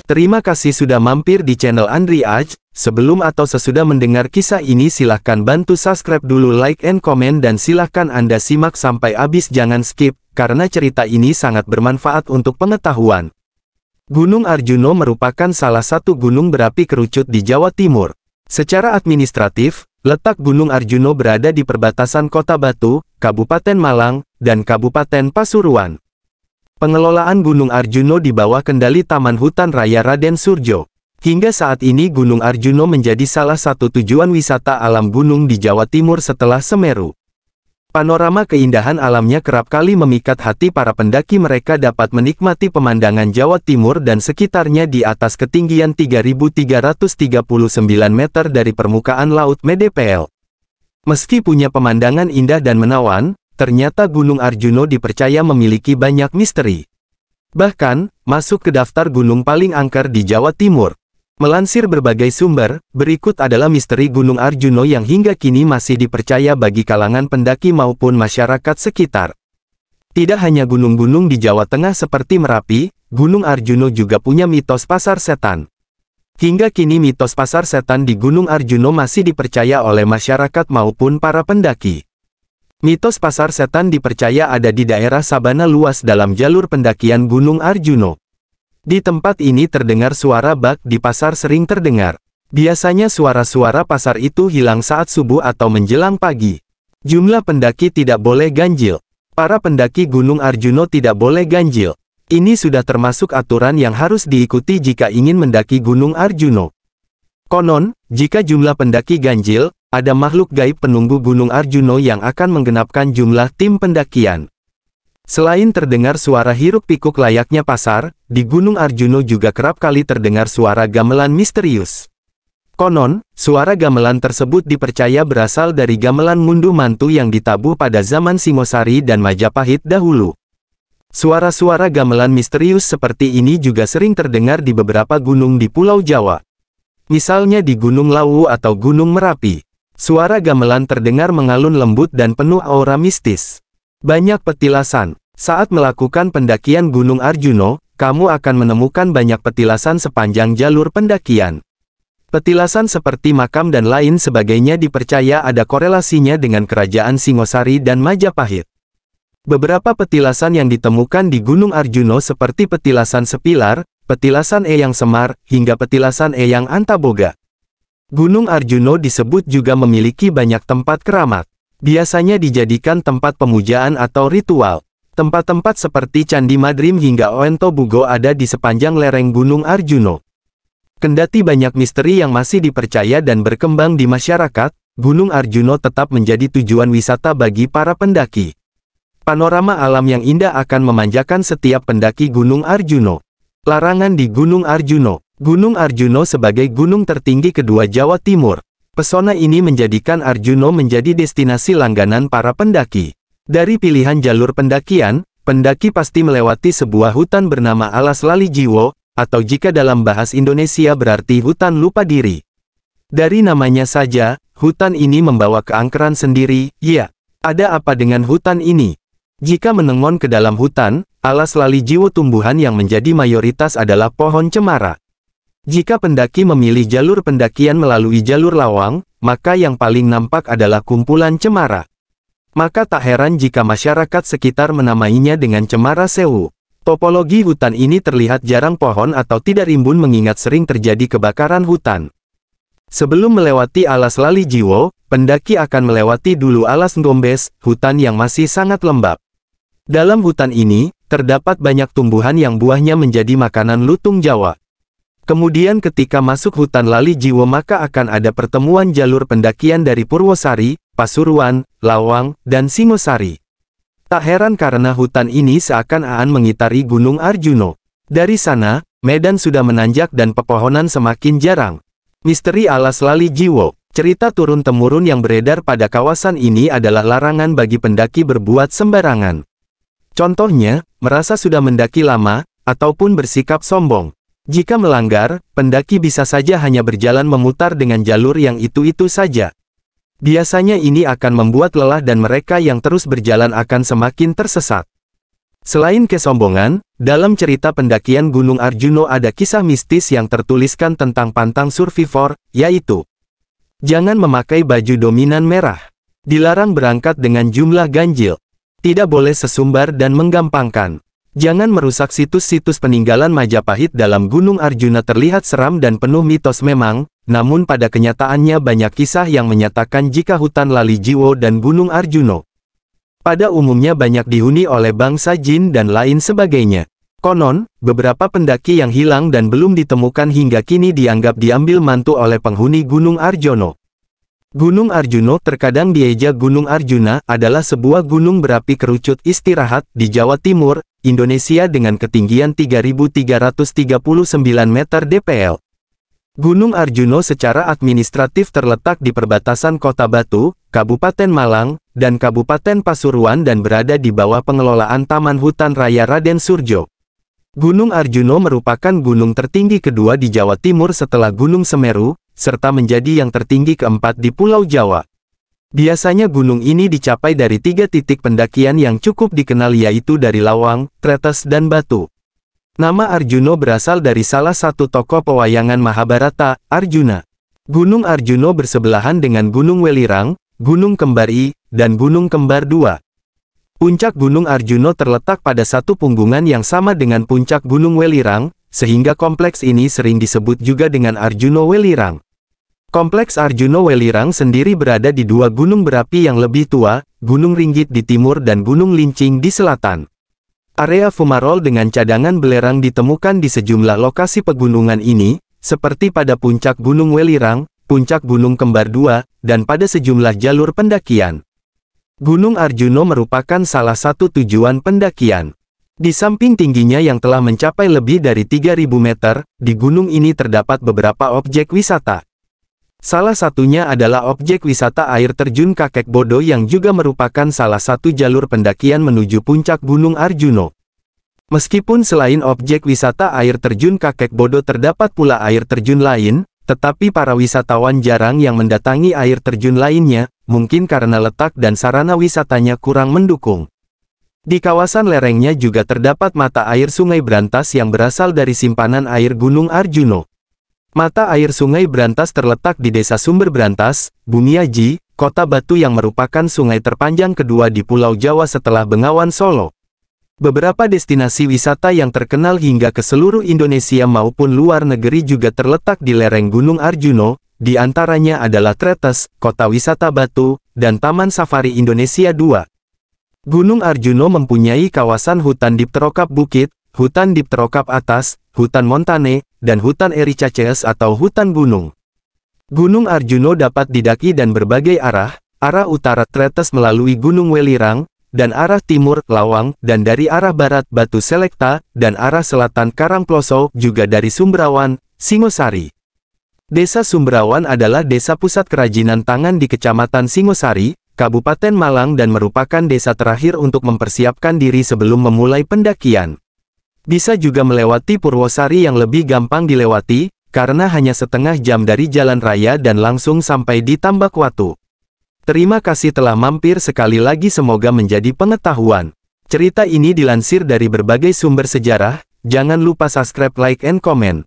Terima kasih sudah mampir di channel Andri Aj. Sebelum atau sesudah mendengar kisah ini silahkan bantu subscribe dulu, like and comment, dan silahkan Anda simak sampai habis, jangan skip, karena cerita ini sangat bermanfaat untuk pengetahuan. Gunung Arjuno merupakan salah satu gunung berapi kerucut di Jawa Timur. Secara administratif, letak Gunung Arjuno berada di perbatasan Kota Batu, Kabupaten Malang, dan Kabupaten Pasuruan. Pengelolaan Gunung Arjuno di bawah kendali Taman Hutan Raya Raden Surjo. Hingga saat ini Gunung Arjuno menjadi salah satu tujuan wisata alam gunung di Jawa Timur setelah Semeru. Panorama keindahan alamnya kerap kali memikat hati para pendaki. Mereka dapat menikmati pemandangan Jawa Timur dan sekitarnya di atas ketinggian 3.339 meter dari permukaan laut (mdpl). Meski punya pemandangan indah dan menawan, ternyata Gunung Arjuno dipercaya memiliki banyak misteri. Bahkan, masuk ke daftar gunung paling angker di Jawa Timur. Melansir berbagai sumber, berikut adalah misteri Gunung Arjuno yang hingga kini masih dipercaya bagi kalangan pendaki maupun masyarakat sekitar. Tidak hanya gunung-gunung di Jawa Tengah seperti Merapi, Gunung Arjuno juga punya mitos pasar setan. Hingga kini mitos pasar setan di Gunung Arjuno masih dipercaya oleh masyarakat maupun para pendaki. Mitos pasar setan dipercaya ada di daerah sabana luas dalam jalur pendakian Gunung Arjuno. Di tempat ini terdengar suara bak di pasar sering terdengar. Biasanya suara-suara pasar itu hilang saat subuh atau menjelang pagi. Jumlah pendaki tidak boleh ganjil. Para pendaki Gunung Arjuno tidak boleh ganjil. Ini sudah termasuk aturan yang harus diikuti jika ingin mendaki Gunung Arjuno. Konon, jika jumlah pendaki ganjil, ada makhluk gaib penunggu Gunung Arjuno yang akan menggenapkan jumlah tim pendakian. Selain terdengar suara hiruk-pikuk layaknya pasar, di Gunung Arjuno juga kerap kali terdengar suara gamelan misterius. Konon, suara gamelan tersebut dipercaya berasal dari gamelan ngunduh mantu yang ditabuh pada zaman Singosari dan Majapahit dahulu. Suara-suara gamelan misterius seperti ini juga sering terdengar di beberapa gunung di Pulau Jawa. Misalnya di Gunung Lawu atau Gunung Merapi. Suara gamelan terdengar mengalun lembut dan penuh aura mistis. Banyak petilasan. Saat melakukan pendakian Gunung Arjuno, kamu akan menemukan banyak petilasan sepanjang jalur pendakian. Petilasan seperti makam dan lain sebagainya dipercaya ada korelasinya dengan kerajaan Singosari dan Majapahit. Beberapa petilasan yang ditemukan di Gunung Arjuno seperti petilasan Sepilar, petilasan Eyang Semar, hingga petilasan Eyang Antaboga. Gunung Arjuno disebut juga memiliki banyak tempat keramat. Biasanya dijadikan tempat pemujaan atau ritual. Tempat-tempat seperti Candi Madrim hingga Oento Bugo ada di sepanjang lereng Gunung Arjuno. Kendati banyak misteri yang masih dipercaya dan berkembang di masyarakat, Gunung Arjuno tetap menjadi tujuan wisata bagi para pendaki. Panorama alam yang indah akan memanjakan setiap pendaki Gunung Arjuno. Larangan di Gunung Arjuno. Gunung Arjuno sebagai gunung tertinggi kedua Jawa Timur. Pesona ini menjadikan Arjuno menjadi destinasi langganan para pendaki. Dari pilihan jalur pendakian, pendaki pasti melewati sebuah hutan bernama Alas Lali Jiwo, atau jika dalam bahasa Indonesia berarti hutan lupa diri. Dari namanya saja, hutan ini membawa keangkeran sendiri. Ya, ada apa dengan hutan ini? Jika menengon ke dalam hutan, Alas Lali Jiwo tumbuhan yang menjadi mayoritas adalah pohon cemara. Jika pendaki memilih jalur pendakian melalui jalur lawang, maka yang paling nampak adalah kumpulan cemara. Maka tak heran jika masyarakat sekitar menamainya dengan Cemara Sewu. Topologi hutan ini terlihat jarang pohon atau tidak rimbun mengingat sering terjadi kebakaran hutan. Sebelum melewati Alas Lali Jiwo, pendaki akan melewati dulu Alas Ngombes, hutan yang masih sangat lembab. Dalam hutan ini, terdapat banyak tumbuhan yang buahnya menjadi makanan lutung Jawa. Kemudian ketika masuk hutan Lali Jiwo maka akan ada pertemuan jalur pendakian dari Purwosari, Pasuruan, Lawang, dan Singosari. Tak heran karena hutan ini seakan-akan mengitari Gunung Arjuno. Dari sana, medan sudah menanjak dan pepohonan semakin jarang. Misteri Alas Lali Jiwo. Cerita turun-temurun yang beredar pada kawasan ini adalah larangan bagi pendaki berbuat sembarangan. Contohnya, merasa sudah mendaki lama, ataupun bersikap sombong. Jika melanggar, pendaki bisa saja hanya berjalan memutar dengan jalur yang itu-itu saja. Biasanya ini akan membuat lelah dan mereka yang terus berjalan akan semakin tersesat. Selain kesombongan, dalam cerita pendakian Gunung Arjuno ada kisah mistis yang tertuliskan tentang pantang survivor, yaitu jangan memakai baju dominan merah, dilarang berangkat dengan jumlah ganjil, tidak boleh sesumbar dan menggampangkan, jangan merusak situs-situs peninggalan Majapahit. Dalam Gunung Arjuna terlihat seram dan penuh mitos memang, namun pada kenyataannya banyak kisah yang menyatakan jika hutan Lali Jiwo dan Gunung Arjuno pada umumnya banyak dihuni oleh bangsa jin dan lain sebagainya. Konon, beberapa pendaki yang hilang dan belum ditemukan hingga kini dianggap diambil mantu oleh penghuni Gunung Arjuno. Gunung Arjuno, terkadang diejak Gunung Arjuna, adalah sebuah gunung berapi kerucut istirahat di Jawa Timur, Indonesia dengan ketinggian 3.339 meter dpl. Gunung Arjuno secara administratif terletak di perbatasan Kota Batu, Kabupaten Malang, dan Kabupaten Pasuruan dan berada di bawah pengelolaan Taman Hutan Raya Raden Surjo. Gunung Arjuno merupakan gunung tertinggi kedua di Jawa Timur setelah Gunung Semeru, serta menjadi yang tertinggi keempat di Pulau Jawa. Biasanya gunung ini dicapai dari 3 titik pendakian yang cukup dikenal, yaitu dari Lawang, Tretes dan Batu. Nama Arjuno berasal dari salah satu tokoh pewayangan Mahabharata, Arjuna. Gunung Arjuno bersebelahan dengan Gunung Welirang, Gunung Kembar I, dan Gunung Kembar II. Puncak Gunung Arjuno terletak pada satu punggungan yang sama dengan puncak Gunung Welirang, sehingga kompleks ini sering disebut juga dengan Arjuno Welirang. Kompleks Arjuno Welirang sendiri berada di 2 gunung berapi yang lebih tua, Gunung Ringgit di timur dan Gunung Lincing di selatan. Area fumarole dengan cadangan belerang ditemukan di sejumlah lokasi pegunungan ini, seperti pada puncak Gunung Welirang, puncak Gunung Kembar II, dan pada sejumlah jalur pendakian. Gunung Arjuno merupakan salah satu tujuan pendakian. Di samping tingginya yang telah mencapai lebih dari 3.000 meter, di gunung ini terdapat beberapa objek wisata. Salah satunya adalah objek wisata air terjun Kakek Bodo yang juga merupakan salah satu jalur pendakian menuju puncak Gunung Arjuno. Meskipun selain objek wisata air terjun Kakek Bodo terdapat pula air terjun lain, tetapi para wisatawan jarang yang mendatangi air terjun lainnya, mungkin karena letak dan sarana wisatanya kurang mendukung. Di kawasan lerengnya juga terdapat mata air Sungai Brantas yang berasal dari simpanan air Gunung Arjuno. Mata air Sungai Brantas terletak di Desa Sumber Brantas, Bumiaji, Kota Batu yang merupakan sungai terpanjang kedua di Pulau Jawa setelah Bengawan Solo. Beberapa destinasi wisata yang terkenal hingga ke seluruh Indonesia maupun luar negeri juga terletak di lereng Gunung Arjuno, di antaranya adalah Tretes, Kota Wisata Batu, dan Taman Safari Indonesia II. Gunung Arjuno mempunyai kawasan hutan dipterokap bukit, hutan dipterokap atas, hutan montane, dan hutan ericaceus atau hutan gunung. Gunung Arjuno dapat didaki dan berbagai arah utara Tretes melalui Gunung Welirang, dan arah timur Lawang, dan dari arah barat Batu Selekta, dan arah selatan Karangploso juga dari Sumberawan, Singosari. Desa Sumberawan adalah desa pusat kerajinan tangan di Kecamatan Singosari, Kabupaten Malang dan merupakan desa terakhir untuk mempersiapkan diri sebelum memulai pendakian. Bisa juga melewati Purwosari yang lebih gampang dilewati, karena hanya setengah jam dari jalan raya dan langsung sampai di Tambakwatu. Terima kasih telah mampir sekali lagi, semoga menjadi pengetahuan. Cerita ini dilansir dari berbagai sumber sejarah, jangan lupa subscribe, like, and comment.